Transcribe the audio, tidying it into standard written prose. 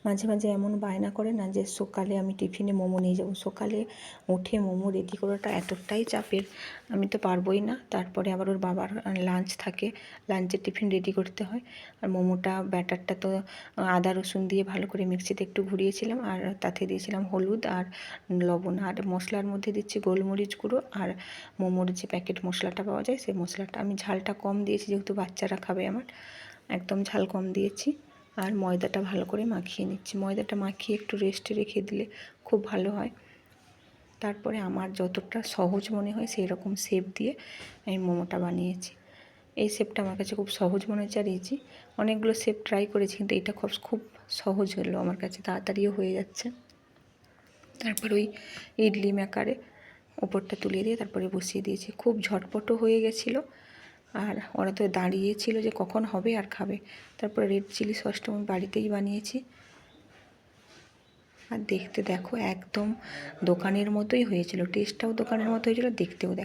মাঝে মাঝে এমন বায়না করে না যে সকালে আমি টিফিনে মোমো নিয়ে যাব। সকালে উঠে মোমো রেডি করাটা এতটাই চাপের, আমি তো পারবই না। তারপরে আবার ওর বাবার লাঞ্চ থাকে, লাঞ্চের টিফিন রেডি করতে হয়। আর মোমোটা ব্যাটারটা তো আদা রসুন দিয়ে ভালো করে মিক্সিতে একটু ঘুরিয়েছিলাম, আর তাতে দিয়েছিলাম হলুদ আর লবণ, আর মশলার মধ্যে দিচ্ছি গোলমরিচ গুঁড়ো আর মোমোর যে প্যাকেট মশলাটা পাওয়া যায় সেই মশলাটা। আমি ঝালটা কম দিয়েছি যেহেতু বাচ্চারা খাবে আমার, একদম ঝাল কম দিয়েছি। আর ময়দাটা ভালো করে মাখিয়ে নিচ্ছি। ময়দাটা মাখিয়ে একটু রেস্টে রেখে দিলে খুব ভালো হয়। তারপরে আমার যতটা সহজ মনে হয় সেই রকম শেপ দিয়ে আমি মোমোটা বানিয়েছি। এই শেপটা আমার কাছে খুব সহজ মনে হচ্ছে। আর ইজি, অনেকগুলো শেপ ট্রাই করেছি কিন্তু এটা খুব সহজ হলো আমার কাছে, তাড়াতাড়িও হয়ে যাচ্ছে। তারপর ওই ইডলি মেকারে ওপরটা তুলে দিয়ে তারপরে বসিয়ে দিয়েছি। খুব ঝটপটও হয়ে গেছিলো। আর ওরা তো দাঁড়িয়েছিল যে কখন হবে আর খাবে। তারপরে রেড চিলি সসটা আমি বাড়িতেই বানিয়েছি। আর দেখতে দেখো একদম দোকানের মতোই হয়েছিল, টেস্টটাও দোকানের মতো হয়েছিল, দেখতেও দেখো।